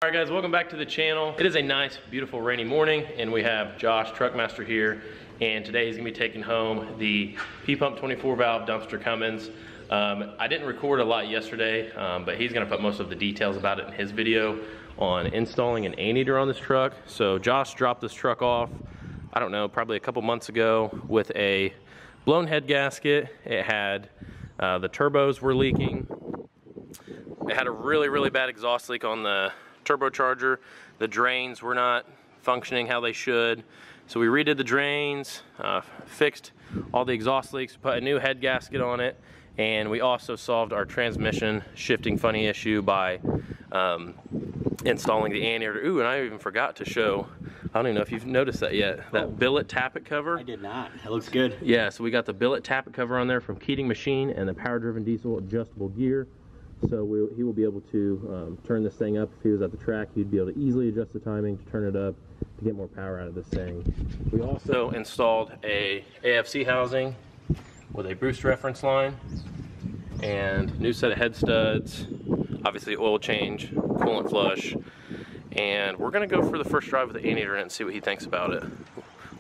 Alright guys, welcome back to the channel. It is a nice, beautiful, rainy morning, and we have Josh, Truckmaster, here, and today he's going to be taking home the P-Pump 24 valve dumpster Cummins. I didn't record a lot yesterday, but he's going to put most of the details about it in his video on installing an anteater on this truck. So Josh dropped this truck off, I don't know, probably a couple months ago with a blown head gasket. It had, the turbos were leaking. It had a really bad exhaust leak on the turbocharger. The drains were not functioning how they should, so we redid the drains, fixed all the exhaust leaks, put a new head gasket on it, and we also solved our transmission shifting funny issue by installing the anteater. Ooh, and I even forgot to show, I don't even know if you've noticed that yet, that billet tappet cover. I did not. It looks good. Yeah, so we got the billet tappet cover on there from Keating Machine and the power driven diesel adjustable gear. So he will be able to turn this thing up. If he was at the track, he'd be able to easily adjust the timing to turn it up to get more power out of this thing. We also installed a AFC housing with a boost reference line and new set of head studs, obviously oil change, coolant flush, and we're gonna go for the first drive with the anteater in it and see what he thinks about it.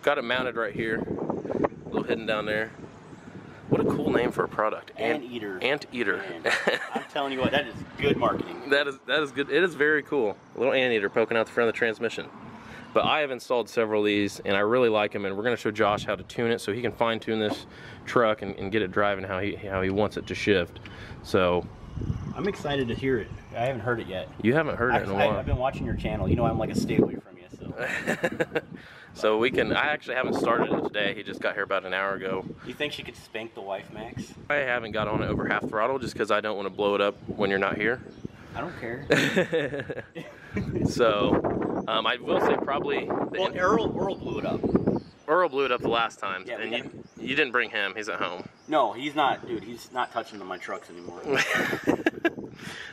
Got it mounted right here, a little hidden down there. What a cool name for a product. Anteater. Anteater. I'm telling you what, that is good marketing. That is good. It is very cool. A little anteater poking out the front of the transmission. But I have installed several of these, and I really like them, and we're going to show Josh how to tune it so he can fine tune this truck and get it driving how he wants it to shift. So I'm excited to hear it. I haven't heard it yet. You haven't heard it in a while. I've been watching your channel. You know I'm like a stay away from you, so. So I actually haven't started it today. He just got here about an hour ago. You think she could spank the wife, Max? I haven't got on it over half throttle just because I don't want to blow it up when you're not here. I don't care. So, I will say probably... Well, Earl blew it up. Earl blew it up the last time, yeah, and you didn't bring him. He's at home. No, he's not, dude. He's not touching my trucks anymore.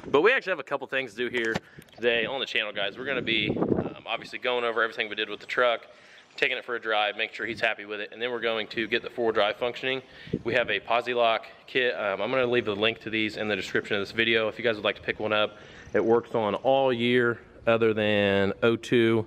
But we actually have a couple things to do here today on the channel, guys. We're going to be obviously going over everything we did with the truck, taking it for a drive, making sure he's happy with it, and then we're going to get the four-wheel drive functioning. We have a posi lock kit. I'm going to leave the link to these in the description of this video if you guys would like to pick one up. It works on all year other than 02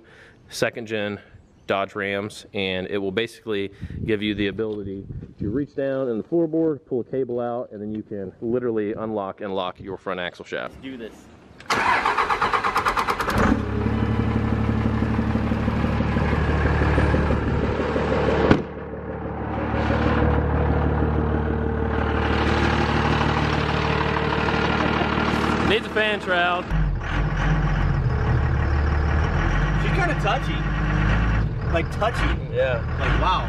second gen Dodge Rams, and it will basically give you the ability to reach down in the floorboard, pull a cable out, and then you can literally unlock and lock your front axle shaft. Let's do this. Needs a fan shroud. She's kind of touchy. Like touchy. Yeah. Like wow.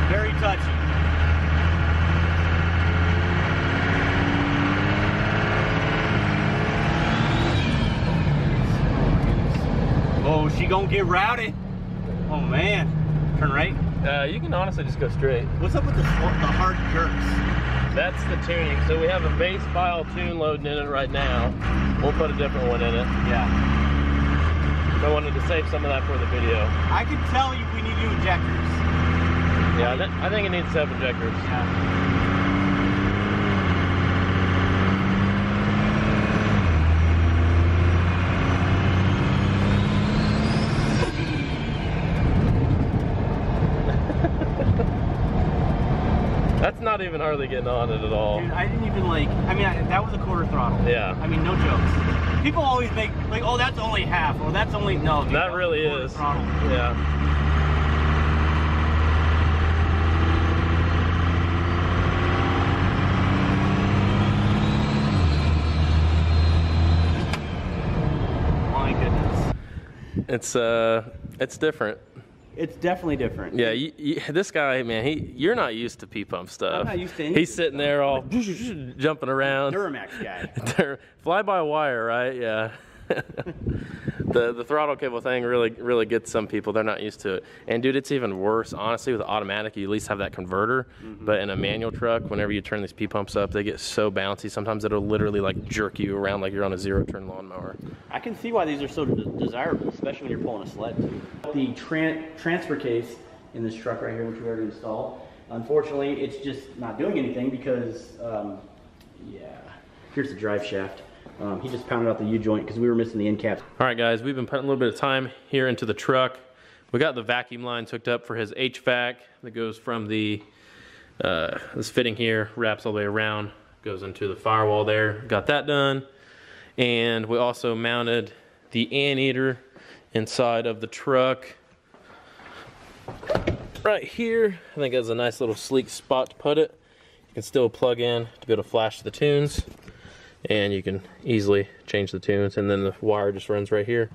Very touchy. Oh, she gonna get rowdy. Oh man. Turn right. You can honestly just go straight. What's up with the hard jerks? That's the tuning. So we have a base file tune loading in it right now. We'll put a different one in it. Yeah. I wanted to save some of that for the video. I can tell you we need new injectors. Yeah, I think it needs 7 injectors. Yeah. That's not even hardly getting on it at all. Dude, I didn't even like, I mean, that was a quarter throttle. Yeah. I mean, no jokes. People always make, like, oh, that's only half, or that's only, no. Dude, that really is. Throttle. Yeah. My goodness. It's different. It's definitely different. Yeah, this guy, man, you're not used to P-pump stuff. I'm not used to anything. He's sitting there all jumping around. Duramax guy. Fly by wire, right? Yeah. The throttle cable thing really gets some people. They're not used to it. And dude, it's even worse, honestly, with automatic. You at least have that converter. But in a manual truck, whenever you turn these P-pumps up, they get so bouncy. Sometimes it'll literally like jerk you around like you're on a 0-turn lawnmower. I can see why these are so desirable, especially when you're pulling a sled too. The transfer case in this truck right here, which we already installed, Unfortunately, it's just not doing anything because, yeah, here's the drive shaft. He just pounded out the U-joint because we were missing the end caps. All right, guys, we've been putting a little bit of time here into the truck. We got the vacuum lines hooked up for his HVAC that goes from the, this fitting here, wraps all the way around, goes into the firewall there. Got that done. And we also mounted the anteater inside of the truck right here. I think that's a nice little sleek spot to put it. You can still plug in to be able to flash the tunes, and you can easily change the tunes. And then the wire just runs right here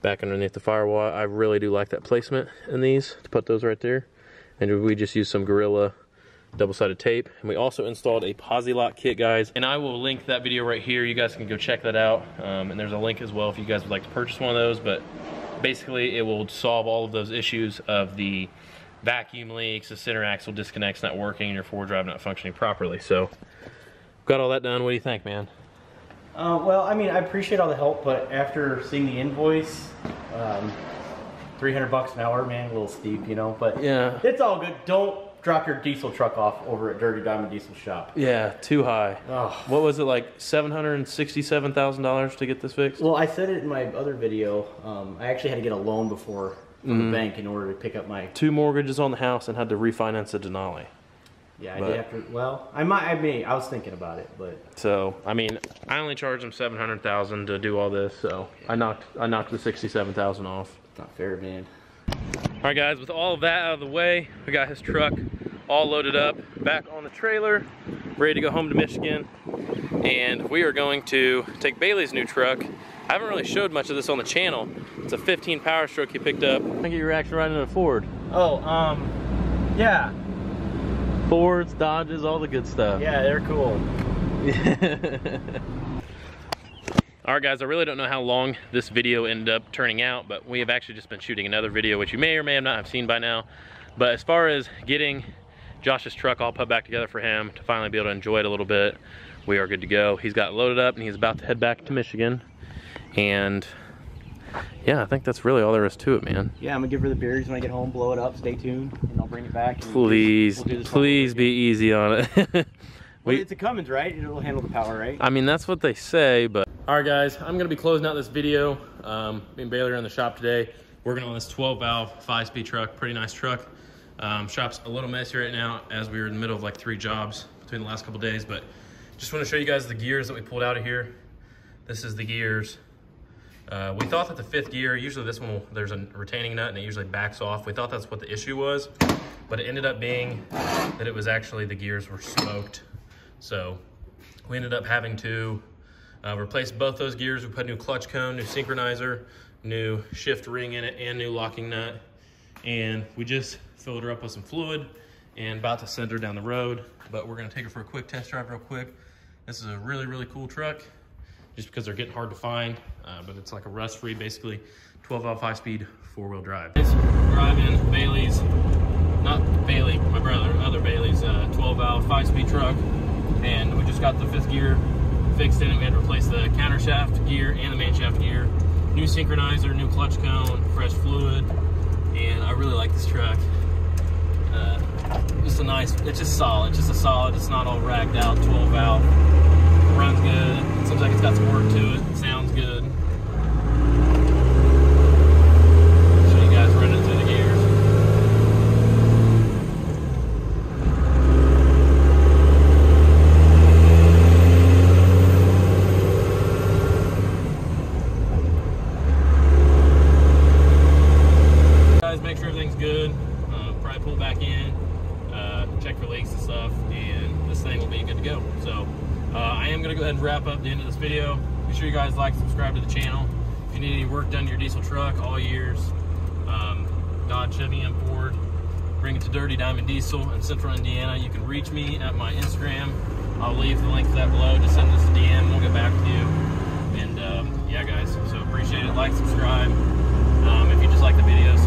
back underneath the firewall. I really do like that placement in these, to put those right there. And we just use some Gorilla double-sided tape. And we also installed a posi lock kit, guys, and I will link that video right here. You guys can go check that out, and there's a link as well if you guys would like to purchase one of those. But basically it will solve all of those issues of the vacuum leaks, the center axle disconnects not working, and your forward drive not functioning properly. So got all that done. What do you think, man? Well, I mean, I appreciate all the help, but after seeing the invoice, $300 an hour, man, a little steep, you know, but yeah, it's all good. Don't drop your diesel truck off over at Dirty Diamond Diesel Shop. Yeah, too high. Oh. What was it, like $767,000 to get this fixed? Well, I said it in my other video. I actually had to get a loan before from the bank in order to pick up my 2 mortgages on the house and had to refinance a Denali. Yeah, I did have to. Well, I was thinking about it, but so I mean, I only charged him $700,000 to do all this, so I knocked the $67,000 off. Not fair, man. All right, guys, with all of that out of the way, we got his truck all loaded up, back on the trailer, ready to go home to Michigan. And we are going to take Bailey's new truck. I haven't really showed much of this on the channel. It's a 15 power stroke he picked up. I get your reaction riding in a Ford. Oh, yeah. Fords, Dodges, all the good stuff. Yeah, they're cool. All right, guys, I really don't know how long this video ended up turning out, but we have actually just been shooting another video, which you may or may not have seen by now. But as far as getting Josh's truck all put back together for him to finally be able to enjoy it a little bit, we are good to go. He's got loaded up and he's about to head back to Michigan. And yeah, I think that's really all there is to it, man. Yeah, I'm gonna give her the beers when I get home, blow it up, stay tuned, and I'll bring it back. Please, please be easy on it. Well, it's a Cummins, right? It'll handle the power, right? I mean, that's what they say, but... All right, guys, I'm gonna be closing out this video. Me and Bailey are in the shop today, working on this 12-valve 5-speed truck, pretty nice truck. Shop's a little messy right now as we were in the middle of like 3 jobs between the last couple days, but just want to show you guys the gears that we pulled out of here. This is the gears. We thought that the 5th gear, usually this one, there's a retaining nut and it usually backs off. We thought that's what the issue was, but it ended up being that it was actually the gears were smoked. So we ended up having to replace both those gears. We put a new clutch cone, new synchronizer, new shift ring in it, and new locking nut. And we just filled her up with some fluid and about to send her down the road, but we're gonna take her for a quick test drive real quick. This is a really, really cool truck, just because they're getting hard to find, but it's like a rust-free, basically 12-valve 5-speed 4-wheel drive. It's driving Bailey's, not Bailey, my brother, other Bailey's 12-valve 5-speed truck, and we just got the 5th gear fixed in it. We had to replace the countershaft gear and the main shaft gear, new synchronizer, new clutch cone, fresh fluid, and I really like this truck. Just a nice, it's just solid, it's not all ragged out 12-valve. Runs good. It seems like it's got some work to it. Sounds good. Show you guys running through the gears. Guys, make sure everything's good. Probably pull back in, check for leaks and stuff, and this thing will be good to go. So I am going to go ahead and wrap up the end of this video. Be sure you guys like, subscribe to the channel. If you need any work done to your diesel truck, all years, Dodge, Chevy, and Ford, bring it to Dirty Diamond Diesel in Central Indiana. You can reach me at my Instagram. I'll leave the link to that below. Just send us a DM. We'll get back with you. And yeah, guys, so appreciate it. Like, subscribe. If you just like the videos,